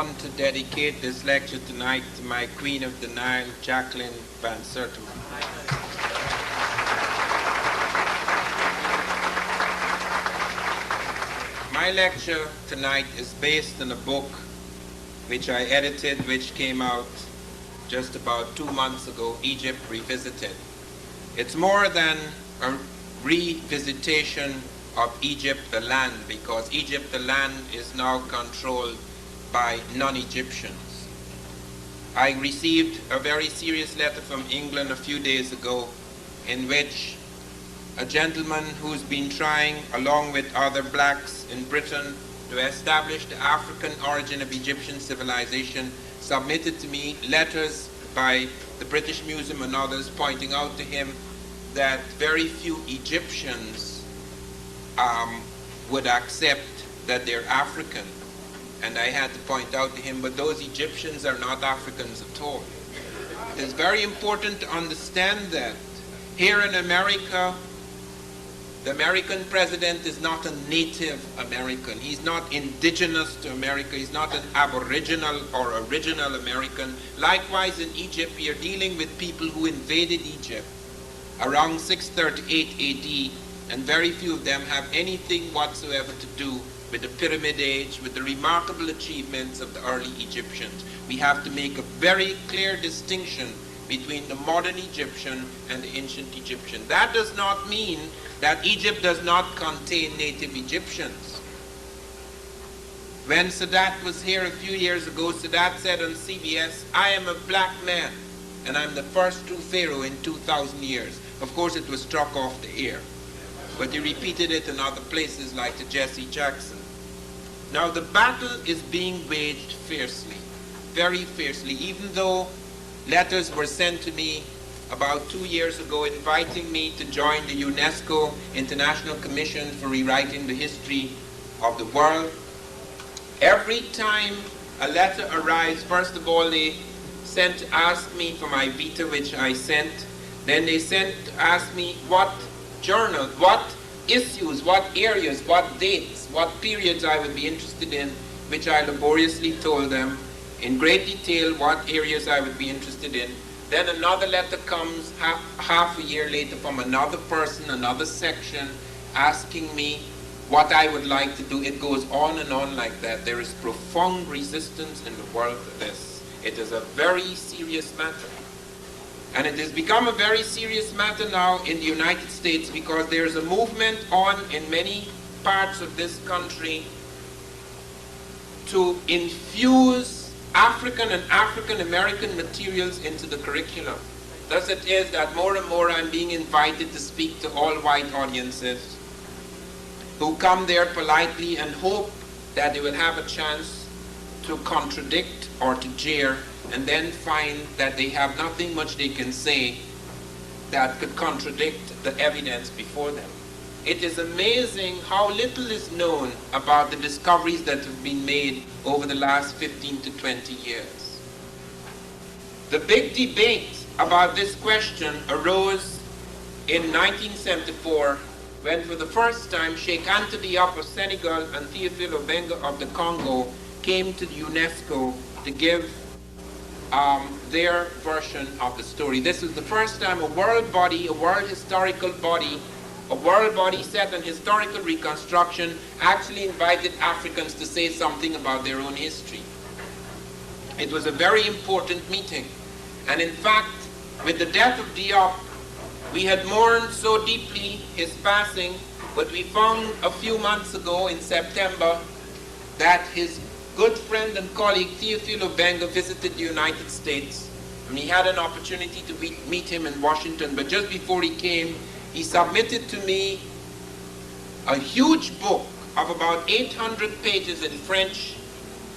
want to dedicate this lecture tonight to my Queen of the Nile, Jacqueline Van Sertima. My lecture tonight is based on a book which I edited, which came out just about 2 months ago, Egypt Revisited. It's more than a revisitation of Egypt, the land, because Egypt, the land, is now controlled by non-Egyptians. I received a very serious letter from England a few days ago in which a gentleman who's been trying, along with other blacks in Britain, to establish the African origin of Egyptian civilization, submitted to me letters by the British Museum and others pointing out to him that very few Egyptians would accept that they're African. And I had to point out to him, but those Egyptians are not Africans at all. It is very important to understand that here in America, the American president is not a Native American. He's not indigenous to America. He's not an Aboriginal or original American. Likewise, in Egypt, we are dealing with people who invaded Egypt around 638 AD, and very few of them have anything whatsoever to do with the Pyramid Age, with the remarkable achievements of the early Egyptians. We have to make a very clear distinction between the modern Egyptian and the ancient Egyptian. That does not mean that Egypt does not contain native Egyptians. When Sadat was here a few years ago, Sadat said on CBS, "I am a black man, and I'm the first true pharaoh in 2,000 years. Of course, it was struck off the air, but he repeated it in other places like to Jesse Jackson. Now, the battle is being waged fiercely, very fiercely, even though letters were sent to me about 2 years ago inviting me to join the UNESCO International Commission for Rewriting the History of the World. Every time a letter arrives, first of all, they sent to ask me for my vita, which I sent. Then they sent to ask me what journal, what issues, what areas, what dates, what periods I would be interested in, which I laboriously told them in great detail what areas I would be interested in. Then another letter comes half a year later from another person, another section, asking me what I would like to do. It goes on and on like that. There is profound resistance in the world to this. It is a very serious matter. And it has become a very serious matter now in the United States because there is a movement on in many parts of this country to infuse African and African American materials into the curriculum. Thus it is that more and more I'm being invited to speak to all white audiences who come there politely and hope that they will have a chance to contradict or to jeer, and then find that they have nothing much they can say that could contradict the evidence before them. It is amazing how little is known about the discoveries that have been made over the last 15 to 20 years. The big debate about this question arose in 1974 when for the first time Sheikh Anta Diop of Senegal and Théophile Obenga of the Congo came to the UNESCO to give their version of the story. This was the first time a world body, a world historical body, a world body set on historical reconstruction actually invited Africans to say something about their own history. It was a very important meeting. And in fact, with the death of Diop, we had mourned so deeply his passing, but we found a few months ago in September that his good friend and colleague Théophile Obenga visited the United States, and he had an opportunity to meet him in Washington. But just before he came, he submitted to me a huge book of about 800 pages in French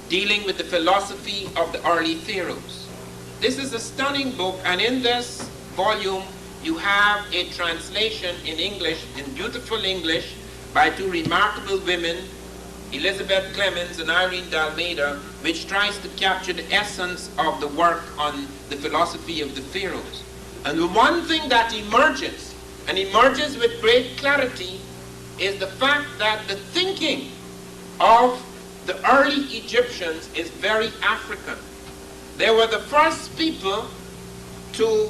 dealing with the philosophy of the early pharaohs. This is a stunning book, and in this volume you have a translation in English, in beautiful English, by two remarkable women, Elizabeth Clemens and Irene D'Almeida, which tries to capture the essence of the work on the philosophy of the pharaohs. And the one thing that emerges, and emerges with great clarity, is the fact that the thinking of the early Egyptians is very African. They were the first people to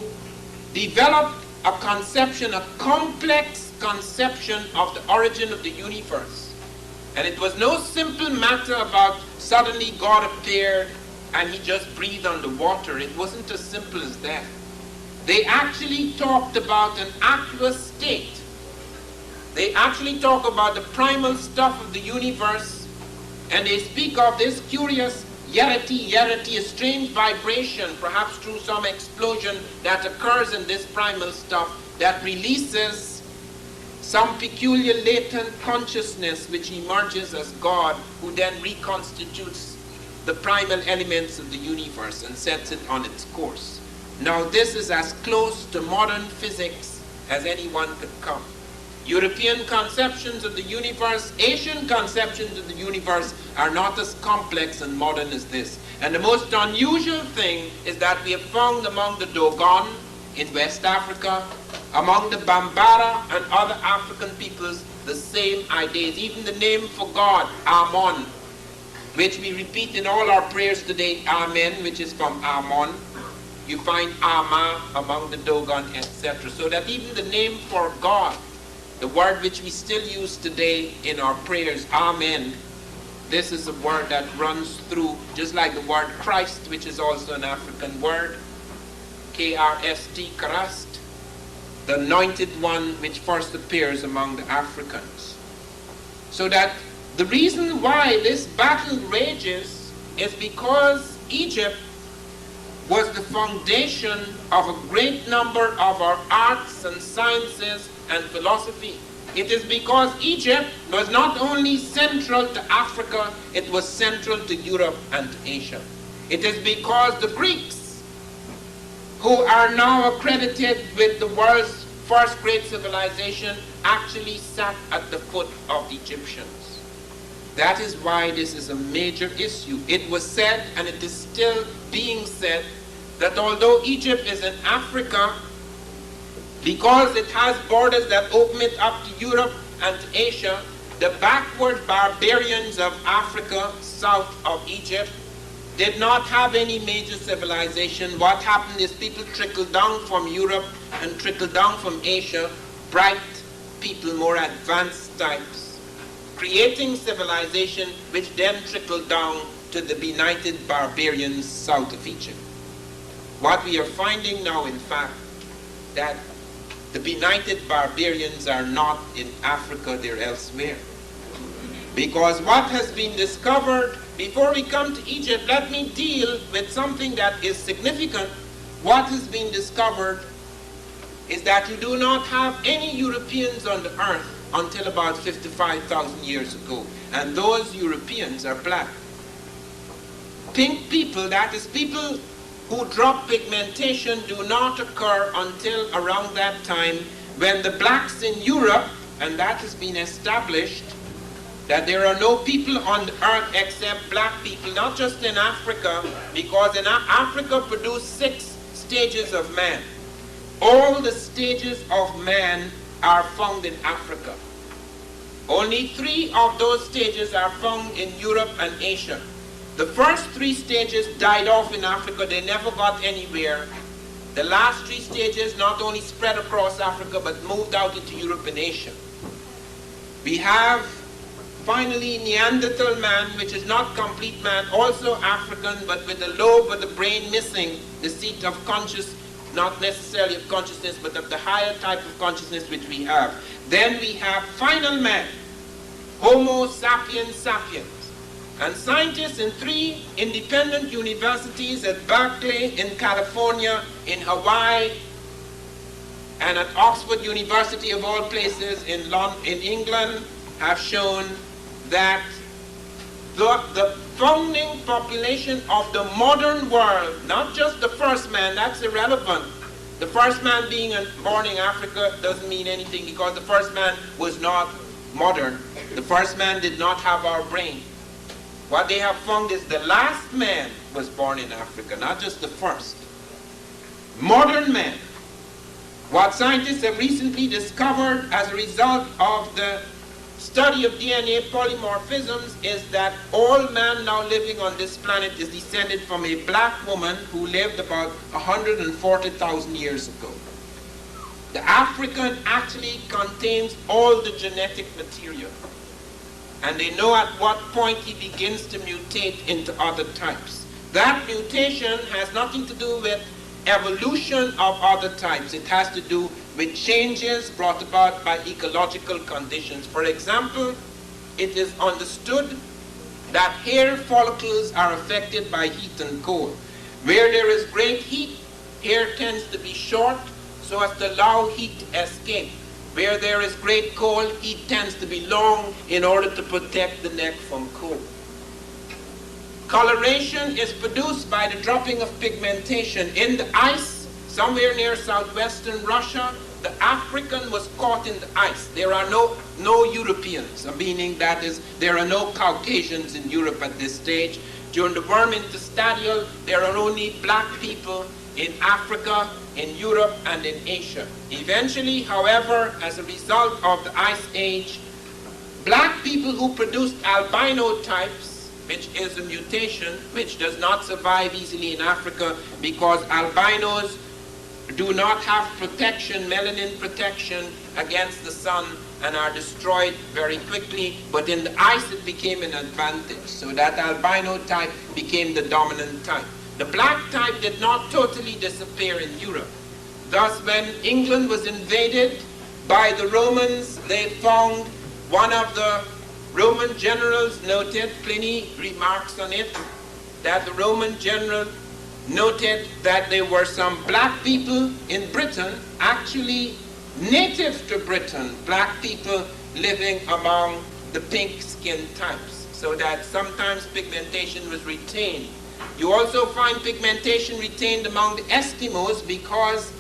develop a conception, a complex conception of the origin of the universe. And it was no simple matter about suddenly God appeared and he just breathed on the water. It wasn't as simple as that. They actually talked about an aqueous state. They actually talk about the primal stuff of the universe, and they speak of this curious yarity, a strange vibration, perhaps through some explosion that occurs in this primal stuff that releases some peculiar latent consciousness which emerges as God, who then reconstitutes the primal elements of the universe and sets it on its course. Now this is as close to modern physics as anyone could come. European conceptions of the universe, Asian conceptions of the universe are not as complex and modern as this. And the most unusual thing is that we have found among the Dogon in West Africa, among the Bambara and other African peoples, the same ideas. Even the name for God, Amon, which we repeat in all our prayers today, Amen, which is from Amon. You find Ama among the Dogon, etc. So that even the name for God, the word which we still use today in our prayers, Amen, this is a word that runs through, just like the word Christ, which is also an African word, K-R-S-T, Christ, the anointed one which first appears among the Africans. So that the reason why this battle rages is because Egypt was the foundation of a great number of our arts and sciences and philosophy. It is because Egypt was not only central to Africa, it was central to Europe and to Asia. It is because the Greeks, who are now accredited with the world's first great civilization, actually sat at the foot of the Egyptians. That is why this is a major issue. It was said, and it is still being said, that although Egypt is in Africa, because it has borders that open it up to Europe and to Asia, the backward barbarians of Africa, south of Egypt, did not have any major civilization. What happened is people trickled down from Europe and trickled down from Asia, bright people, more advanced types, creating civilization which then trickled down to the benighted barbarians south of Egypt. What we are finding now, in fact, that the benighted barbarians are not in Africa, they're elsewhere. Because what has been discovered, before we come to Egypt, let me deal with something that is significant. What has been discovered is that you do not have any Europeans on the earth until about 55,000 years ago. And those Europeans are black. Pink people, that is people who drop pigmentation, do not occur until around that time when the blacks in Europe, and that has been established, that there are no people on the earth except black people, not just in Africa, because in Africa produced 6 stages of man. All the stages of man are found in Africa. Only 3 of those stages are found in Europe and Asia. The first 3 stages died off in Africa. They never got anywhere. The last 3 stages not only spread across Africa, but moved out into Europe and Asia. We have finally Neanderthal man, which is not complete man, also African, but with the lobe of the brain missing, the seat of conscious, not necessarily of consciousness, but of the higher type of consciousness which we have. Then we have final man, Homo sapiens sapiens. And scientists in 3 independent universities at Berkeley in California, in Hawaii, and at Oxford University of all places in England have shown that the founding population of the modern world, not just the first man, that's irrelevant. The first man being born in Africa doesn't mean anything because the first man was not modern. The first man did not have our brain. What they have found is the last man was born in Africa, not just the first. Modern man. What scientists have recently discovered as a result of the study of DNA polymorphisms is that all man now living on this planet is descended from a black woman who lived about 140,000 years ago. The African actually contains all the genetic material, and they know at what point he begins to mutate into other types. That mutation has nothing to do with evolution of other types. It has to do with changes brought about by ecological conditions. For example, it is understood that hair follicles are affected by heat and cold. Where there is great heat, hair tends to be short so as to allow heat to escape. Where there is great cold, heat tends to be long in order to protect the neck from cold. Coloration is produced by the dropping of pigmentation in the ice. Somewhere near southwestern Russia, the African was caught in the ice. There are no Europeans, meaning that is, there are no Caucasians in Europe at this stage. During the warm interstadial, there are only black people in Africa, in Europe, and in Asia. Eventually, however, as a result of the Ice Age, black people who produced albino types, which is a mutation which does not survive easily in Africa because albinos do not have protection, melanin protection against the sun, and are destroyed very quickly, but in the ice it became an advantage, so that albino type became the dominant type. The black type did not totally disappear in Europe. Thus, when England was invaded by the Romans, they found one of the Roman generals noted, Pliny remarks on it, that the Roman general noted that there were some black people in Britain, actually native to Britain, black people living among the pink skin types, so that sometimes pigmentation was retained. You also find pigmentation retained among the Eskimos because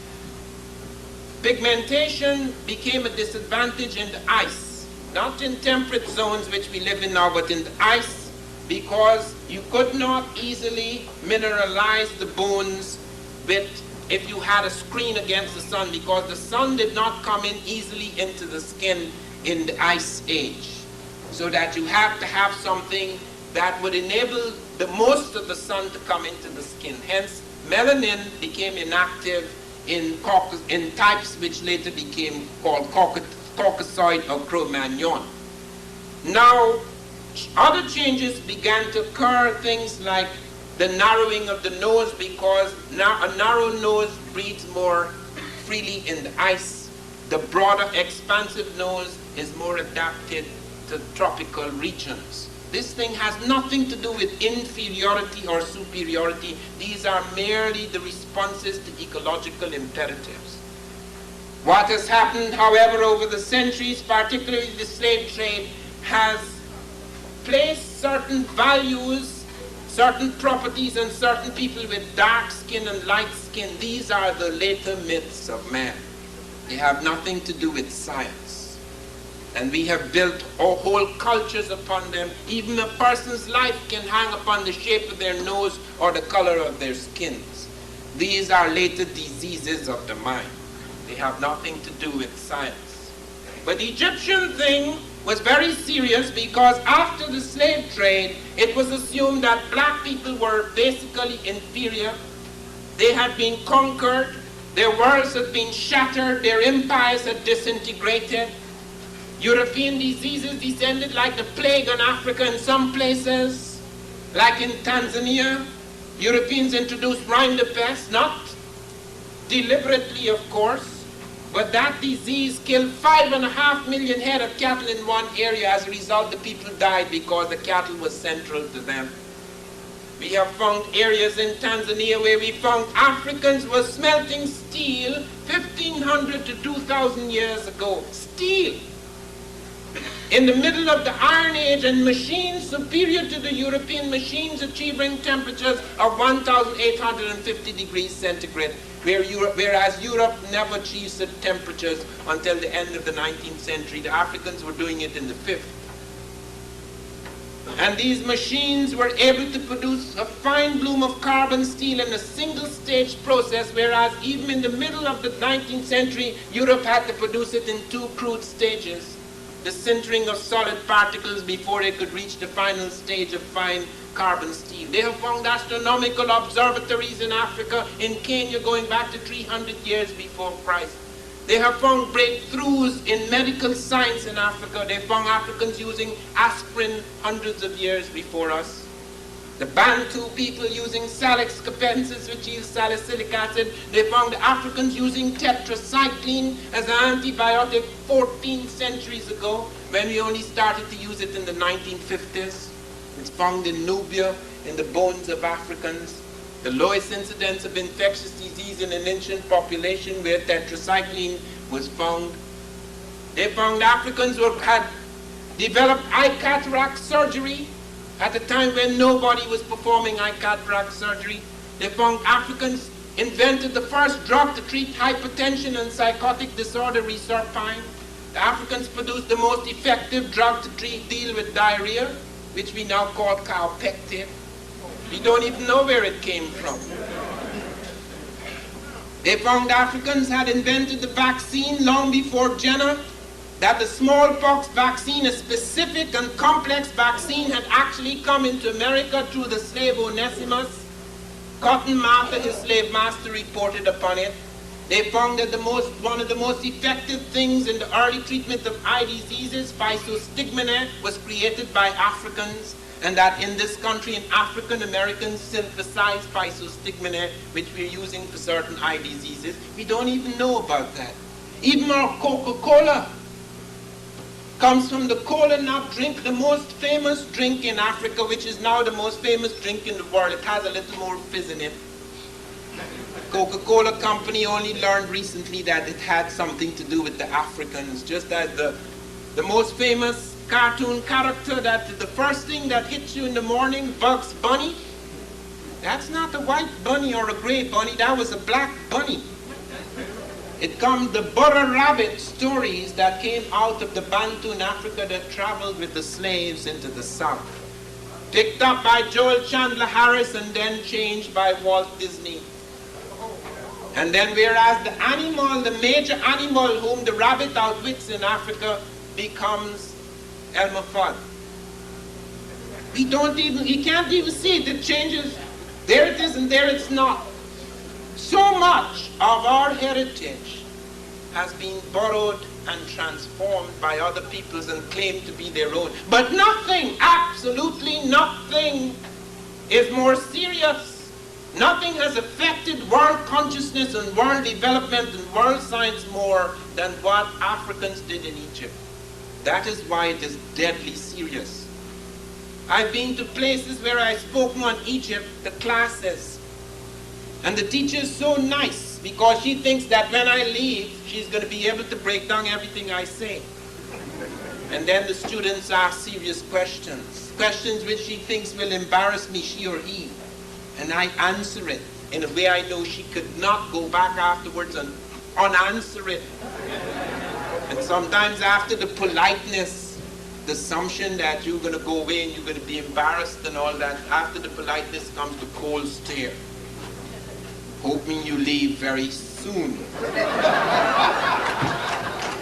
pigmentation became a disadvantage in the ice, not in temperate zones which we live in now, but in the ice, because you could not easily mineralize the bones if you had a screen against the sun, because the sun did not come in easily into the skin in the ice age. So that you have to have something that would enable the most of the sun to come into the skin. Hence, melanin became inactive in types which later became called Caucasoid or Cro-Magnon. Now, other changes began to occur, things like the narrowing of the nose, because now a narrow nose breathes more freely in the ice. The broader, expansive nose is more adapted to tropical regions. This thing has nothing to do with inferiority or superiority. These are merely the responses to ecological imperatives. What has happened, however, over the centuries, particularly the slave trade, has placed certain values, certain properties on certain people with dark skin and light skin. These are the later myths of man. They have nothing to do with science. And we have built whole cultures upon them. Even a person's life can hang upon the shape of their nose or the color of their skins. These are later diseases of the mind. They have nothing to do with science. But the Egyptian thing was very serious because after the slave trade, it was assumed that black people were basically inferior. They had been conquered, their worlds had been shattered, their empires had disintegrated. European diseases descended like the plague on Africa in some places, like in Tanzania. Europeans introduced rinderpest, not deliberately of course, but that disease killed 5.5 million head of cattle in one area. As a result, the people died because the cattle was central to them. We have found areas in Tanzania where we found Africans were smelting steel 1,500 to 2,000 years ago. Steel! In the middle of the Iron Age, and machines superior to the European machines achieving temperatures of 1,850 degrees centigrade, whereas Europe never achieved such temperatures until the end of the 19th century. The Africans were doing it in the 5th. And these machines were able to produce a fine bloom of carbon steel in a single-stage process, whereas even in the middle of the 19th century, Europe had to produce it in 2 crude stages. the sintering of solid particles before they could reach the final stage of fine carbon steel. They have found astronomical observatories in Africa, in Kenya, going back to 300 years before Christ. They have found breakthroughs in medical science in Africa. They found Africans using aspirin hundreds of years before us. The Bantu people using Salix capensis, which is salicylic acid. They found the Africans using tetracycline as an antibiotic 14 centuries ago, when we only started to use it in the 1950s. It's found in Nubia, in the bones of Africans. The lowest incidence of infectious disease in an ancient population where tetracycline was found. They found Africans who had developed eye cataract surgery at a time when nobody was performing eye cataract surgery. They found Africans invented the first drug to treat hypertension and psychotic disorder, reserpine. The Africans produced the most effective drug to deal with diarrhea, which we now call cowpectin. We don't even know where it came from. They found Africans had invented the vaccine long before Jenner, that the smallpox vaccine, a specific and complex vaccine, had actually come into America through the slave Onesimus. Cotton Mather, his slave master, reported upon it. They found that one of the most effective things in the early treatment of eye diseases, physostigmine, was created by Africans, and that in this country, African Americans synthesize physostigmine, which we're using for certain eye diseases. We don't even know about that. Even our Coca-Cola comes from the cola nut drink, the most famous drink in Africa, which is now the most famous drink in the world. It has a little more fizz in it. Coca-Cola company only learned recently that it had something to do with the Africans, just as the most famous cartoon character, that the first thing that hits you in the morning, Bugs Bunny, that's not a white bunny or a gray bunny, that was a black bunny. It comes the butter rabbit stories that came out of the Bantu in Africa that traveled with the slaves into the South. Picked up by Joel Chandler Harris and then changed by Walt Disney. And then whereas the animal, the major animal whom the rabbit outwits in Africa, becomes Elmer Fudd. You can't even see it. It changes. There it is and there it's not. So much of our heritage has been borrowed and transformed by other peoples and claimed to be their own. But nothing, absolutely nothing, is more serious. Nothing has affected world consciousness and world development and world science more than what Africans did in Egypt. That is why it is deadly serious. I've been to places where I've spoken on Egypt, the classes, and the teacher is so nice because she thinks that when I leave, she's going to be able to break down everything I say. And then the students ask serious questions, questions which she thinks will embarrass me, she or he. And I answer it in a way I know she could not go back afterwards and unanswer it. And sometimes after the politeness, the assumption that you're going to go away and you're going to be embarrassed and all that, after the politeness comes the cold stare, hoping you leave very soon.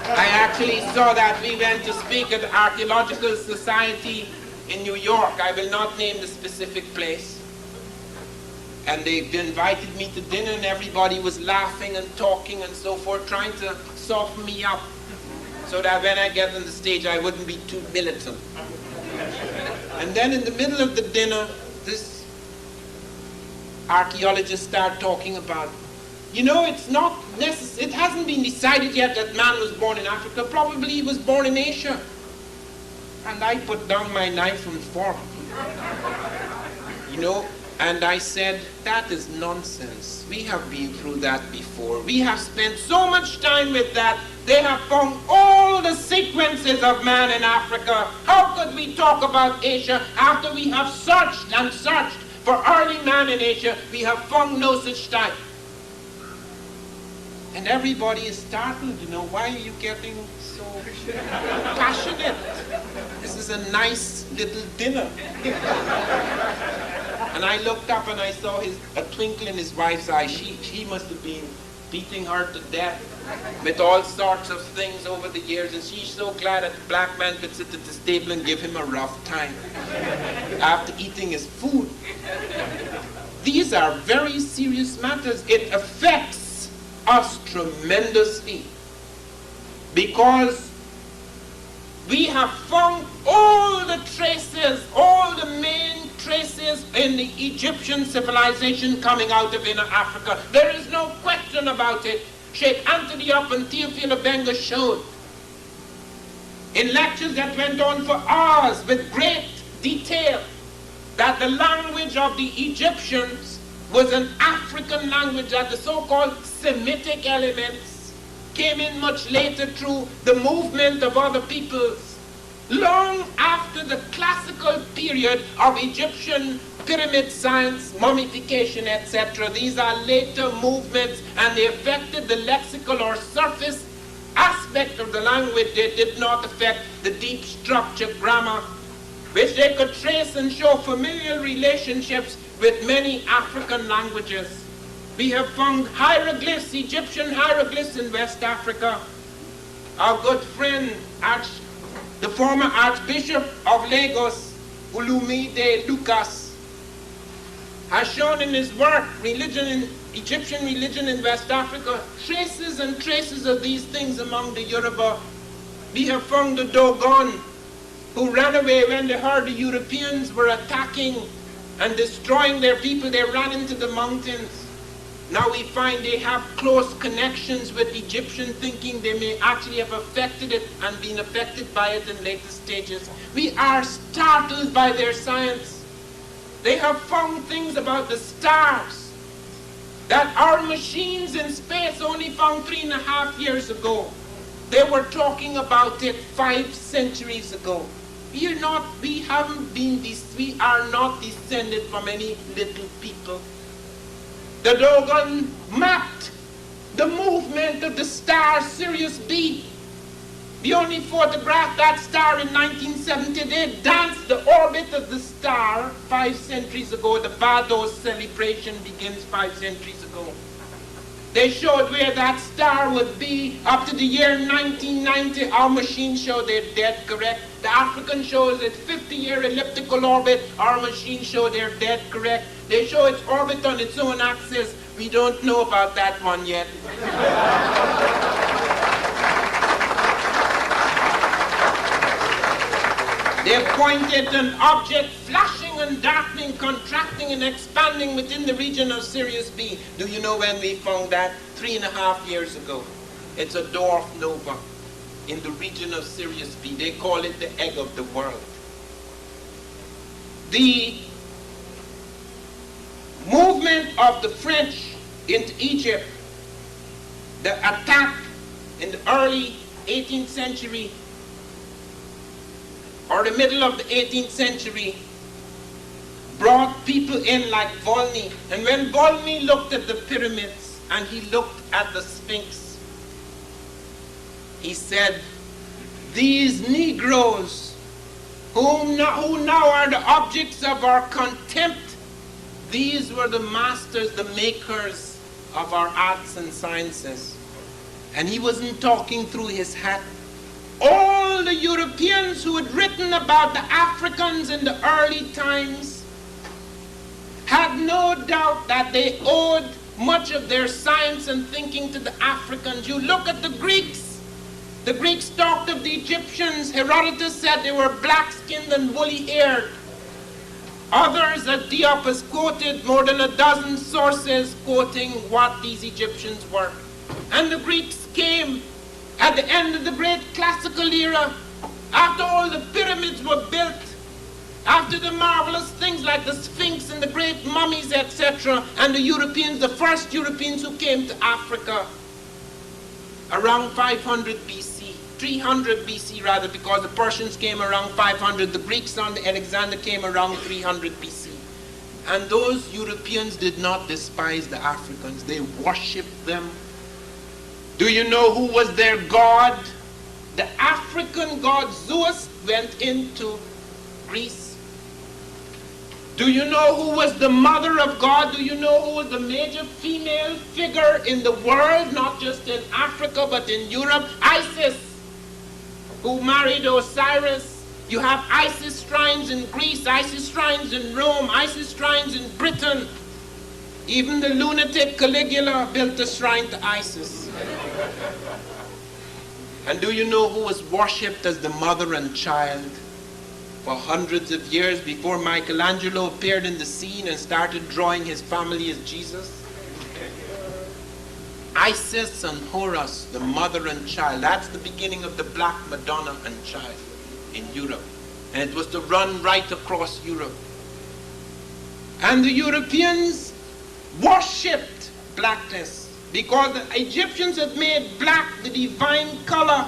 I actually saw that. We went to speak at the Archaeological Society in New York. I will not name the specific place. And they invited me to dinner and everybody was laughing and talking and so forth, trying to soften me up so that when I get on the stage I wouldn't be too militant. And then in the middle of the dinner, this archaeologist started talking about, it's not necessary, it hasn't been decided yet that man was born in Africa, probably he was born in Asia. And I put down my knife and fork. And I said, that is nonsense. We have been through that before. We have spent so much time with that. They have found all the sequences of man in Africa. How could we talk about Asia after we have searched and searched for early man in Asia? We have found no such type. And everybody is startled, why are you getting so passionate? This is a nice little dinner. And I looked up and I saw a twinkle in his wife's eye. She must have been beating her to death with all sorts of things over the years, and she's so glad that the black man could sit at this table and give him a rough time after eating his food. These are very serious matters. It affects us tremendously because we have found all the traces, all the main traces in the Egyptian civilization coming out of inner Africa. There is no question about it. Sheikh Anthony Up and Theophile Benga showed in lectures that went on for hours with great detail that the language of the Egyptians was an African language, that the so-called Semitic elements came in much later through the movement of other peoples. Long after the classical period of Egyptian pyramid science, mummification, etc. These are later movements, and they affected the lexical or surface aspect of the language. They did not affect the deep structure, grammar, which they could trace and show familial relationships with many African languages. We have found hieroglyphs, Egyptian hieroglyphs in West Africa. Our good friend, the former Archbishop of Lagos, Olumide Lucas, has shown in his work, Egyptian religion in West Africa, traces and traces of these things among the Yoruba. We have found the Dogon, who ran away when they heard the Europeans were attacking and destroying their people. They ran into the mountains. Now we find they have close connections with Egyptian thinking. They may actually have affected it and been affected by it in later stages. We are startled by their science. They have found things about the stars that our machines in space only found 3.5 years ago. They were talking about it 5 centuries ago. We are not descended from any little people. The Dogon mapped the movement of the star Sirius B. We only photographed that star in 1970. They danced the orbit of the star 5 centuries ago. The Bardos celebration begins 5 centuries ago. They showed where that star would be up to the year 1990. Our machine showed they're dead correct. The African shows its 50-year elliptical orbit. Our machine showed they're dead correct. They show its orbit on its own axis. We don't know about that one yet. They pointed an object flashing and darkening, contracting and expanding within the region of Sirius B. Do you know when we found that? 3.5 years ago. It's a dwarf nova in the region of Sirius B. They call it the egg of the world. The movement of the French into Egypt, the attack in the early 18th century or the middle of the 18th century brought people in like Volney. And when Volney looked at the pyramids and he looked at the Sphinx, he said, these Negroes who now are the objects of our contempt, these were the masters, the makers of our arts and sciences. And he wasn't talking through his hat. All the Europeans who had written about the Africans in the early times had no doubt that they owed much of their science and thinking to the Africans. You look at the Greeks. The Greeks talked of the Egyptians. Herodotus said they were black-skinned and woolly-haired. Others, as Diop has quoted, more than a dozen sources quoting what these Egyptians were. And the Greeks came at the end of the great classical era, after all the pyramids were built, after the marvelous things like the Sphinx and the great mummies, etc., and the Europeans, the first Europeans who came to Africa, around 500 BC, 300 BC rather, because the Persians came around 500, the Greeks under Alexander came around 300 BC. And those Europeans did not despise the Africans, they worshipped them. Do you know who was their god? The African god Zeus went into Greece Do you know who was the mother of God? Do you know who was the major female figure in the world, not just in Africa, but in Europe? Isis, who married Osiris. You have Isis shrines in Greece, Isis shrines in Rome, Isis shrines in Britain. Even the lunatic Caligula built a shrine to Isis. And do you know who was worshipped as the mother and child for hundreds of years before Michelangelo appeared in the scene and started drawing his family as Jesus? Isis and Horus, the mother and child. That's the beginning of the Black Madonna and Child in Europe. And it was to run right across Europe. And the Europeans worshipped blackness because the Egyptians had made black the divine color.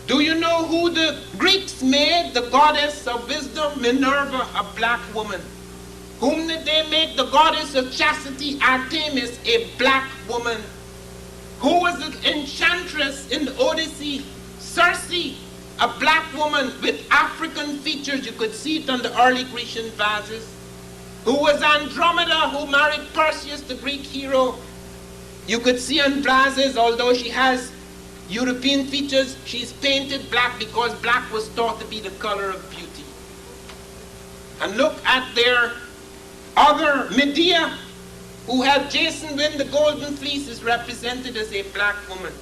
Do you know who the Greeks made the goddess of wisdom? Minerva, a black woman. Whom did they make the goddess of chastity? Artemis, a black woman. Who was the enchantress in the Odyssey? Circe, a black woman with African features. You could see it on the early Grecian vases. Who was Andromeda, who married Perseus, the Greek hero. You could see on vases, although she has European features, she's painted black because black was thought to be the color of beauty. And look at their other Medea, who had Jason win the Golden Fleece, is represented as a black woman.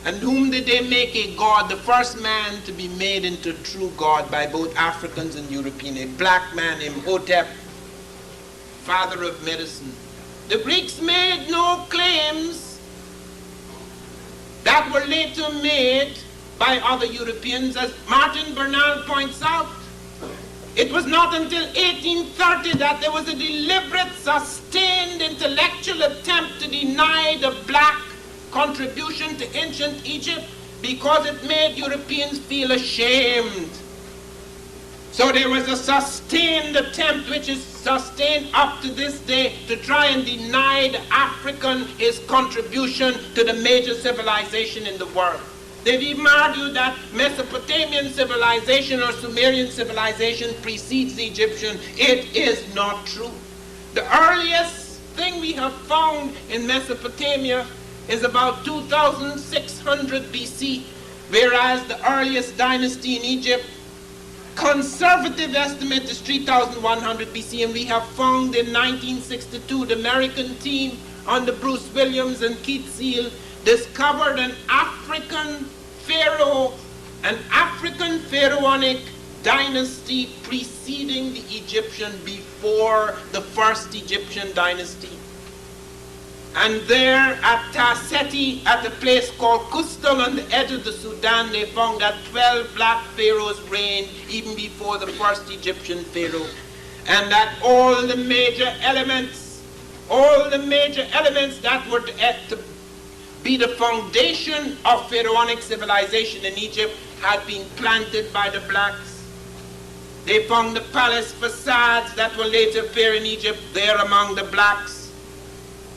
And whom did they make a god? The first man to be made into a true god by both Africans and Europeans, a black man, Imhotep, father of medicine. The Greeks made no claims that were later made by other Europeans, as Martin Bernal points out. It was not until 1830 that there was a deliberate, sustained intellectual attempt to deny the black contribution to ancient Egypt because it made Europeans feel ashamed. So there was a sustained attempt, which is sustained up to this day, to try and deny the African his contribution to the major civilization in the world. They've even argued that Mesopotamian civilization or Sumerian civilization precedes the Egyptian. It is not true. The earliest thing we have found in Mesopotamia is about 2600 BC, whereas the earliest dynasty in Egypt, conservative estimate, is 3100 BC, and we have found in 1962 the American team under Bruce Williams and Keith Seal discovered an African pharaoh, an African pharaonic dynasty preceding the Egyptian, before the first Egyptian dynasty. And there at Tarseti, at a place called Kustal on the edge of the Sudan, they found that 12 black pharaohs reigned even before the first Egyptian pharaoh. And that all the major elements that were to be the foundation of pharaonic civilization in Egypt had been planted by the blacks. They found the palace facades that will later appear in Egypt there among the blacks.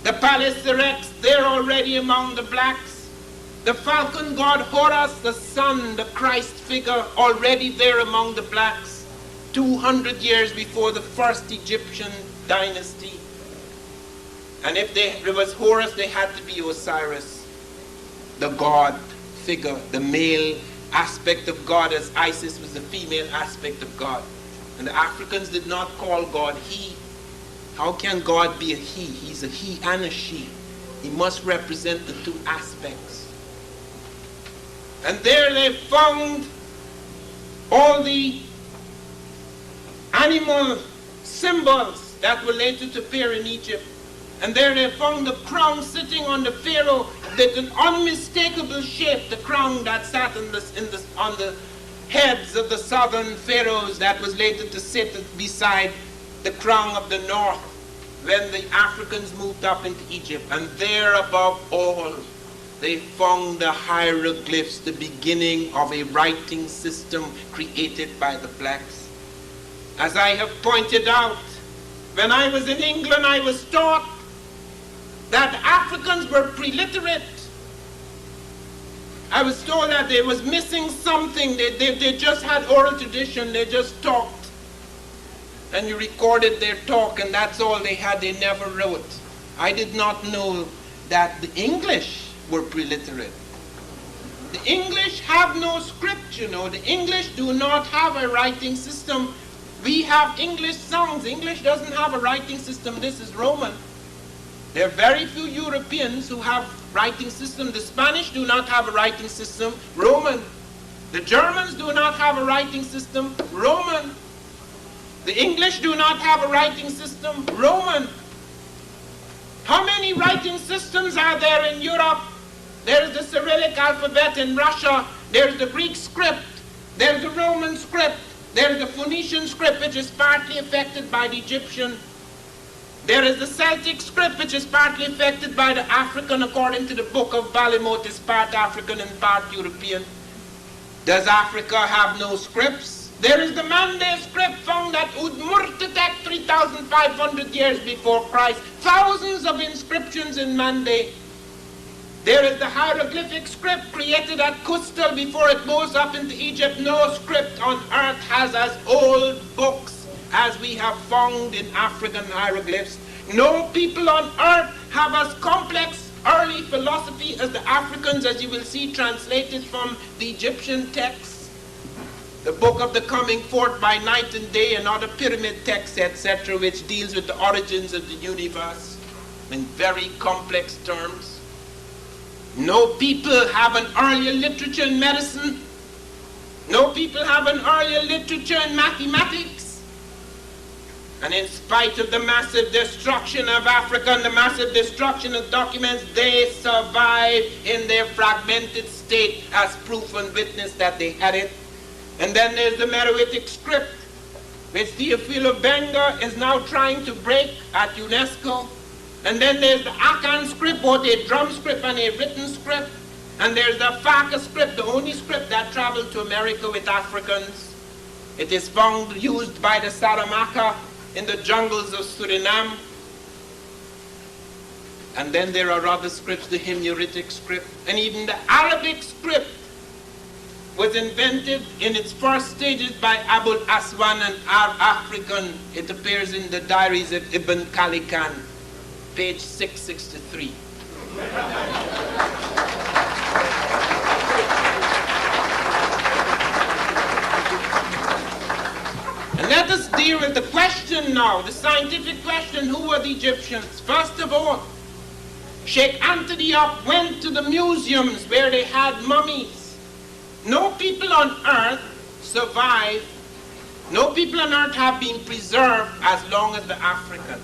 The palace erects there already among the blacks. The falcon god Horus, the sun, the Christ figure, already there among the blacks, 200 years before the first Egyptian dynasty. And if there was Horus, they had to be Osiris, the god figure, the male aspect of God, as Isis was the female aspect of God. And the Africans did not call God he. How can God be a he? He's a he and a she. He must represent the two aspects. And there they found all the animal symbols that were later to appear in Egypt. And there they found the crown sitting on the pharaoh, that an unmistakable shape, the crown that sat on the heads of the southern pharaohs, that was later to sit beside the crown of the north when the Africans moved up into Egypt. And there above all, they found the hieroglyphs, the beginning of a writing system created by the blacks. As I have pointed out, when I was in England, I was taught that Africans were preliterate. I was told that they was missing something. They just had oral tradition. They just talked. and you recorded their talk, and that's all they had. They never wrote. I did not know that the English were preliterate. The English have no script, you know. The English do not have a writing system. We have English songs. English doesn't have a writing system. This is Roman. There are very few Europeans who have writing system. The Spanish do not have a writing system. Roman. The Germans do not have a writing system. Roman. The English do not have a writing system. Roman. How many writing systems are there in Europe? There's the Cyrillic alphabet in Russia. There's the Greek script. There's the Roman script. There's the Phoenician script, which is partly affected by the Egyptian. There is the Celtic script, which is partly affected by the African, according to the book of Balimote, is part African and part European. Does Africa have no scripts? There is the Mande script found at Udmurtetek 3,500 years before Christ. Thousands of inscriptions in Mande. There is the hieroglyphic script created at Kustal before it goes up into Egypt. No script on earth has as old books as we have found in African hieroglyphs. No people on earth have as complex early philosophy as the Africans, as you will see translated from the Egyptian texts. The Book of the Coming Forth by Night and Day and other pyramid texts, etc., which deals with the origins of the universe in very complex terms. No people have an earlier literature in medicine. No people have an earlier literature in mathematics. And in spite of the massive destruction of Africa and the massive destruction of documents, they survive in their fragmented state as proof and witness that they had it. And then there's the Meroitic script, which Theophilo Benga is now trying to break at UNESCO. And then there's the Akan script, both a drum script and a written script. And there's the Faka script, the only script that traveled to America with Africans. It is found used by the Saramaka in the jungles of Suriname. And then there are other scripts, the Himyaritic script. And even the Arabic script was invented in its first stages by Abul Aswan, an African. It appears in the diaries of Ibn Khalikan. Page 663. And let us deal with the question now, the scientific question, who were the Egyptians? First of all, Sheikh Antioch went to the museums where they had mummies. No people on earth survive, no people on earth have been preserved as long as the African.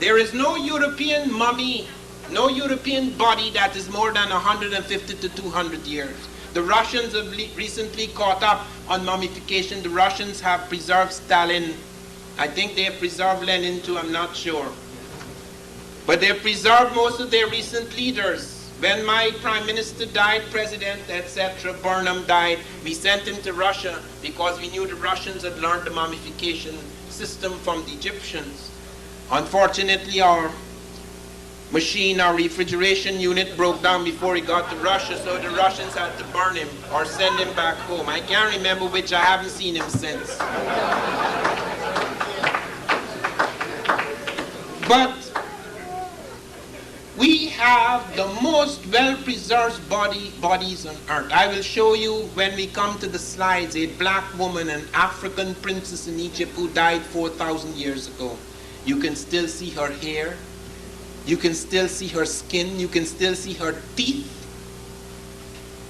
There is no European mummy, no European body that is more than 150 to 200 years. The Russians have recently caught up on mummification. The Russians have preserved Stalin. I think they have preserved Lenin too, I'm not sure. But they have preserved most of their recent leaders. When my prime minister died, president, etc., Burnham died, we sent him to Russia because we knew the Russians had learned the mummification system from the Egyptians. Unfortunately, our machine, our refrigeration unit broke down before he got to Russia, so the Russians had to burn him or send him back home. I can't remember which, I haven't seen him since. But we have the most well-preserved bodies on earth. I will show you when we come to the slides a black woman, an African princess in Egypt who died 4,000 years ago. You can still see her hair. You can still see her skin. You can still see her teeth.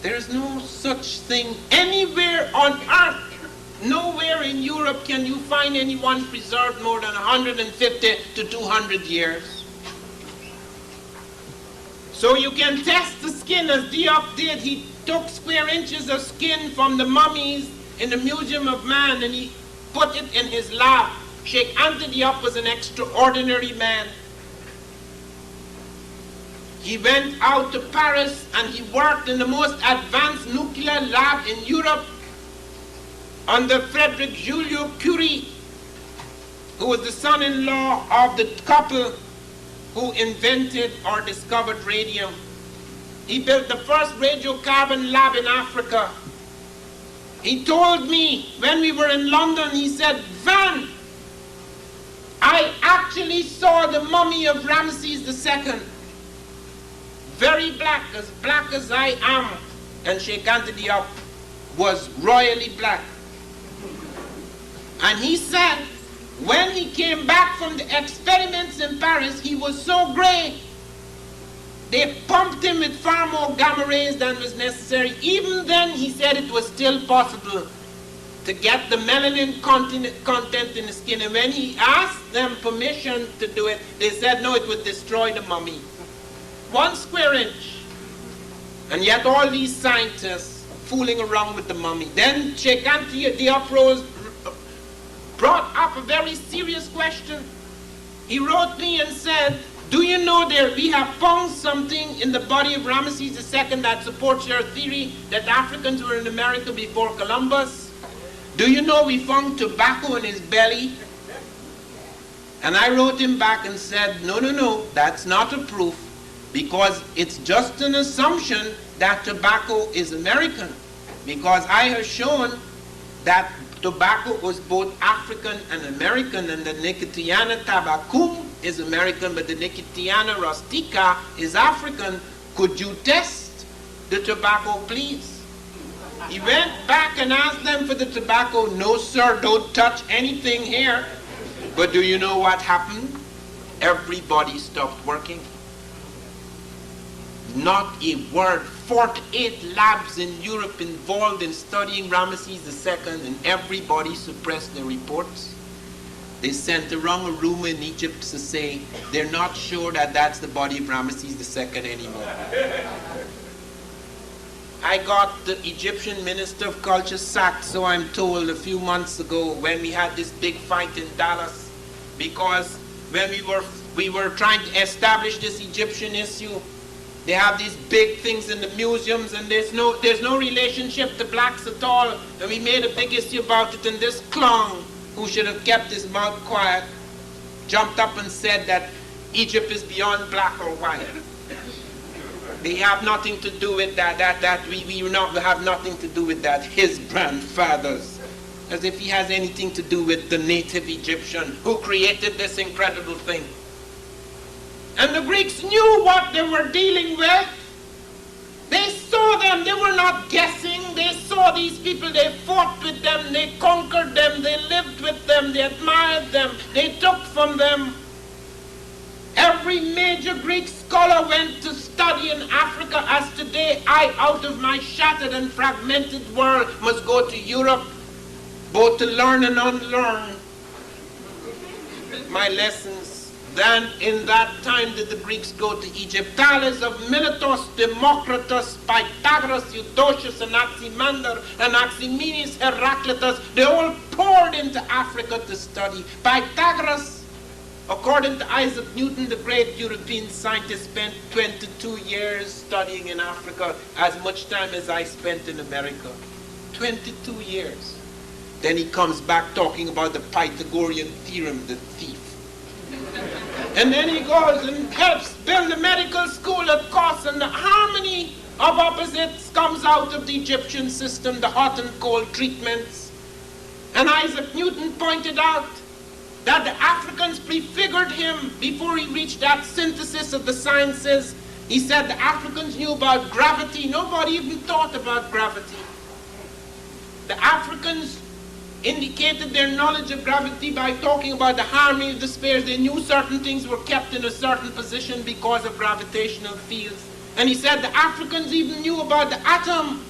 There is no such thing anywhere on earth. Nowhere in Europe can you find anyone preserved more than 150 to 200 years. So you can test the skin as Diop did. He took square inches of skin from the mummies in the Museum of Man and he put it in his lab. Sheikh Anta Diop was an extraordinary man. He went out to Paris and he worked in the most advanced nuclear lab in Europe under Frederick Joliot-Curie, who was the son-in-law of the couple who invented or discovered radium. He built the first radiocarbon lab in Africa. He told me when we were in London, he said, Van, I actually saw the mummy of Ramesses II. Very black as I am. And Sheikh Anta Diop was royally black. And he said, when he came back from the experiments in Paris, he was so gray. They pumped him with far more gamma rays than was necessary. Even then, he said it was still possible to get the melanin content in the skin. And when he asked them permission to do it, they said, no, it would destroy the mummy. 1 square inch. And yet all these scientists fooling around with the mummy. Then Sheikh Anta Diop brought up a very serious question. He wrote me and said, do you know we have found something in the body of Ramesses II that supports your theory that Africans were in America before Columbus? Do you know we found tobacco in his belly? And I wrote him back and said, no, that's not a proof, because it's just an assumption that tobacco is American. Because I have shown that tobacco was both African and American, and the Nicotiana tabacum is American, but the Nicotiana rustica is African. Could you test the tobacco, please? He went back and asked them for the tobacco. No, sir, don't touch anything here. But do you know what happened? Everybody stopped working. Not a word. 48 labs in Europe involved in studying Ramesses II, and everybody suppressed their reports. They sent around a rumor in Egypt to say they're not sure that that's the body of Ramesses II anymore. I got the Egyptian Minister of Culture sacked, so I'm told, a few months ago when we had this big fight in Dallas, because when we were trying to establish this Egyptian issue, they have these big things in the museums, and there's no relationship to blacks at all. And we made a big issue about it, and this clown, who should have kept his mouth quiet, jumped up and said that Egypt is beyond black or white. They have nothing to do with that we have nothing to do with that, his grandfathers. As if he has anything to do with the native Egyptian who created this incredible thing. And the Greeks knew what they were dealing with. They saw them, they were not guessing. They saw these people, they fought with them, they conquered them, they lived with them, they admired them, they took from them. Every major Greek scholar went to study in Africa, as today I, out of my shattered and fragmented world, must go to Europe, both to learn and unlearn my lessons. Then in that time did the Greeks go to Egypt. Thales of Miletus, Democritus, Pythagoras, Eudoxus, Anaximander, Anaximenes, Heraclitus, they all poured into Africa to study. Pythagoras, according to Isaac Newton, the great European scientist, spent 22 years studying in Africa, as much time as I spent in America. 22 years. Then he comes back talking about the Pythagorean theorem, the thief. And then he goes and helps build a medical school at cost, and the harmony of opposites comes out of the Egyptian system, the hot and cold treatments. And Isaac Newton pointed out that the Africans prefigured him before he reached that synthesis of the sciences. He said the Africans knew about gravity. Nobody even thought about gravity. The Africans indicated their knowledge of gravity by talking about the harmony of the spheres. They knew certain things were kept in a certain position because of gravitational fields. And he said the Africans even knew about the atom.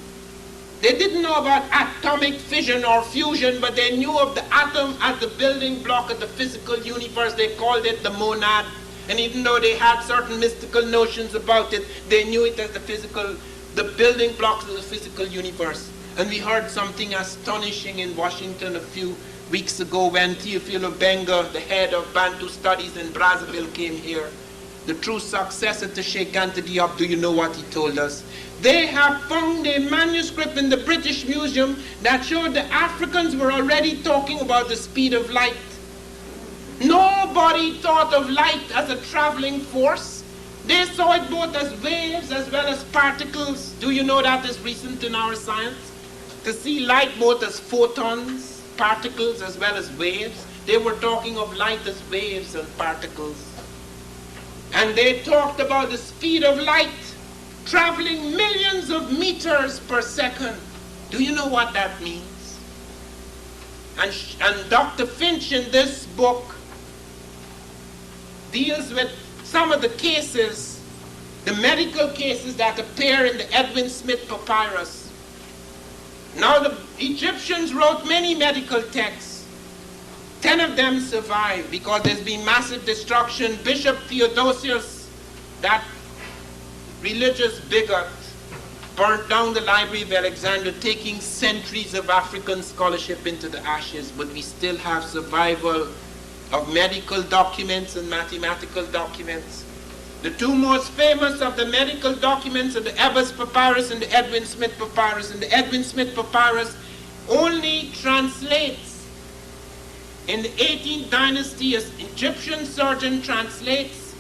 They didn't know about atomic fission or fusion, but they knew of the atom as the building block of the physical universe. They called it the monad. And even though they had certain mystical notions about it, they knew it as the building blocks of the physical universe. And we heard something astonishing in Washington a few weeks ago when Theophilo Benga, the head of Bantu Studies in Brazzaville, came here. The true successor to Sheikh Anta Diop, do you know what he told us? They have found a manuscript in the British Museum that showed the Africans were already talking about the speed of light. Nobody thought of light as a traveling force. They saw it both as waves as well as particles. Do you know that is recent in our science? To see light both as photons, particles, as well as waves. they were talking of light as waves and particles. And they talked about the speed of light traveling millions of meters per second. Do you know what that means? And Dr. Finch in this book deals with some of the cases, the medical cases that appear in the Edwin Smith Papyrus. Now the Egyptians wrote many medical texts. 10 of them survived because there's been massive destruction. Bishop Theodosius, that religious bigot, burnt down the Library of Alexandria, taking centuries of African scholarship into the ashes, but we still have survival of medical documents and mathematical documents. The two most famous of the medical documents are the Ebers Papyrus and the Edwin Smith Papyrus. And the Edwin Smith Papyrus only translates, in the 18th dynasty, an Egyptian surgeon translates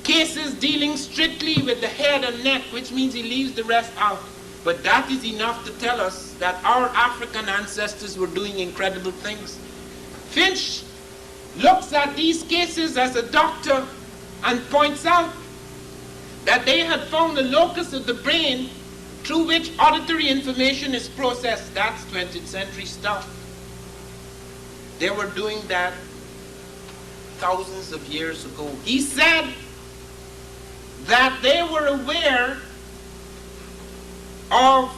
cases dealing strictly with the head and neck, which means he leaves the rest out. But that is enough to tell us that our African ancestors were doing incredible things. Finch looks at these cases as a doctor and points out that they had found the locus of the brain through which auditory information is processed. That's 20th century stuff. They were doing that thousands of years ago. He said that they were aware of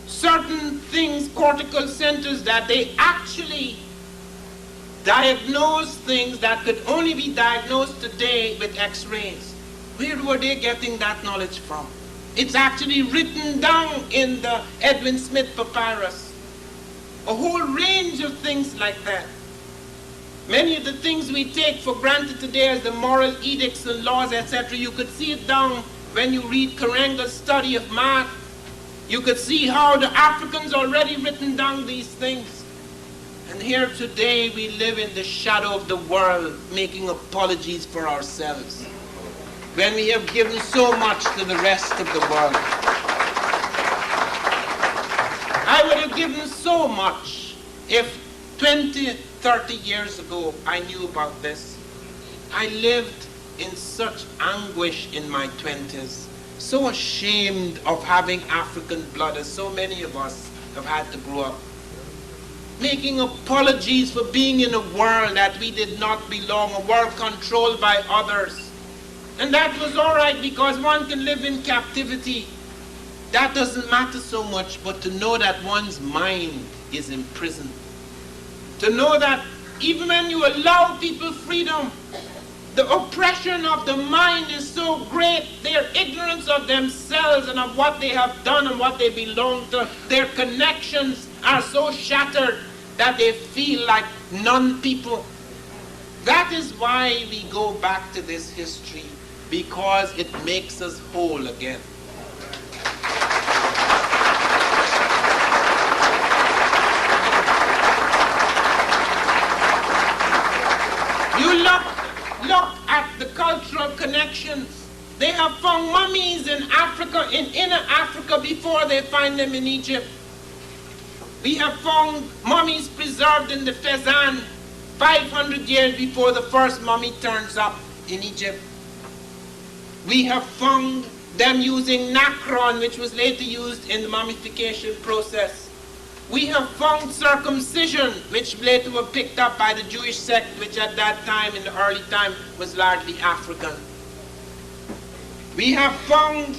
certain things, cortical centers, that they actually diagnose things that could only be diagnosed today with X-rays. Where were they getting that knowledge from? It's actually written down in the Edwin Smith Papyrus. A whole range of things like that. Many of the things we take for granted today as the moral edicts and laws, etc., you could see it down when you read Karenga's study of math. You could see how the Africans already written down these things. And here today we live in the shadow of the world, making apologies for ourselves, when we have given so much to the rest of the world. I would have given so much if 20, 30 years ago I knew about this. I lived in such anguish in my 20s, so ashamed of having African blood, as so many of us have had to grow up. Making apologies for being in a world that we did not belong, a world controlled by others. And that was all right because one can live in captivity. That doesn't matter so much, but to know that one's mind is imprisoned. To know that even when you allow people freedom, the oppression of the mind is so great, their ignorance of themselves and of what they have done and what they belong to, their connections are so shattered that they feel like non-people. That is why we go back to this history, because it makes us whole again. You look at the cultural connections. They have found mummies in Africa, in inner Africa, before they find them in Egypt. We have found mummies preserved in the Fezzan 500 years before the first mummy turns up in Egypt. We have found them using nacron, which was later used in the mummification process. We have found circumcision, which later were picked up by the Jewish sect, which at that time, in the early time, was largely African. We have found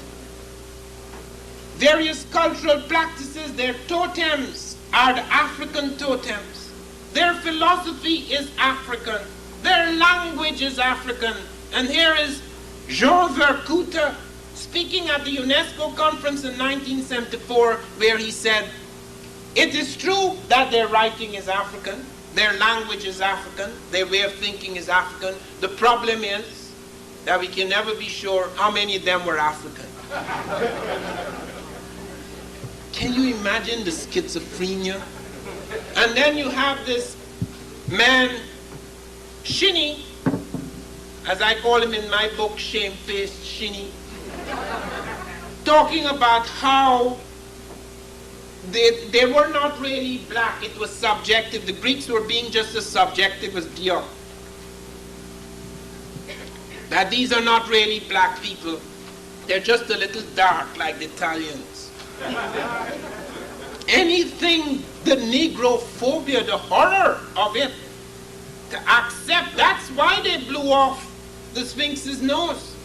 various cultural practices. Their totems are the African totems. Their philosophy is African. Their language is African. And here is Jean Vercoute speaking at the UNESCO conference in 1974, where he said, "It is true that their writing is African, their language is African, their way of thinking is African. The problem is that we can never be sure how many of them were African." Can you imagine the schizophrenia? And then you have this man, Shinny, as I call him in my book, Shamefaced Shinny, talking about how they were not really black. It was subjective. The Greeks were being just as subjective as Diop. That these are not really black people. They're just a little dark like the Italians. Anything, the Negrophobia, the horror of it, to accept, that's why they blew off the Sphinx's nose.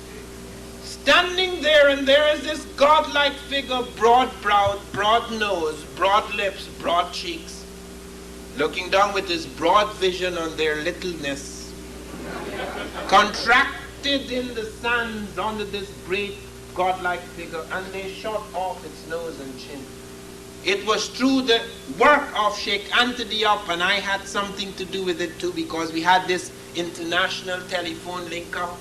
Standing there, and there is this godlike figure, broad-browed, broad nose, broad lips, broad cheeks, looking down with his broad vision on their littleness, contracted in the sands under this great godlike figure, and they shot off its nose and chin. It was through the work of Sheikh Anta Diop, and I had something to do with it too, because we had this international telephone link-up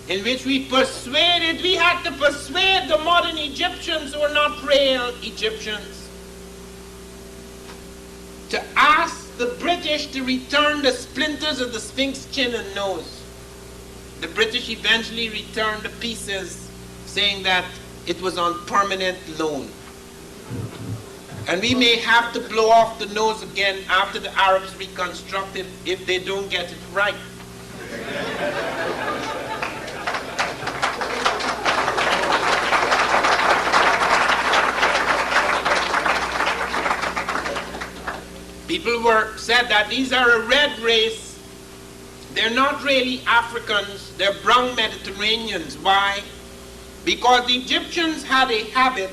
in which we had to persuade the modern Egyptians who are not real Egyptians to ask the British to return the splinters of the Sphinx chin and nose. The British eventually returned the pieces, saying that it was on permanent loan. And we may have to blow off the nose again after the Arabs reconstruct it if they don't get it right. People said that these are a red race. They're not really Africans, they're brown Mediterraneans. Why? Because the Egyptians had a habit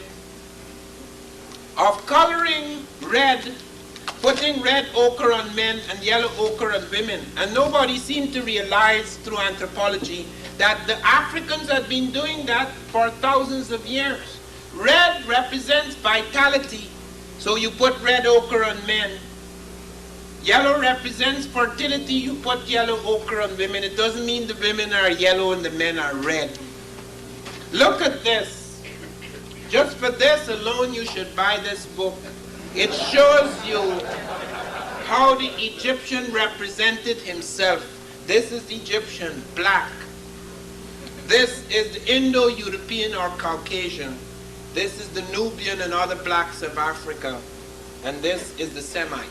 of coloring red, putting red ochre on men and yellow ochre on women. And nobody seemed to realize through anthropology that the Africans had been doing that for thousands of years. Red represents vitality, so you put red ochre on men. Yellow represents fertility, you put yellow ochre on women. It doesn't mean the women are yellow and the men are red. Look at this. Just for this alone, you should buy this book. It shows you how the Egyptian represented himself. This is Egyptian, black. This is the Indo-European or Caucasian. This is the Nubian and other blacks of Africa. And this is the Semite.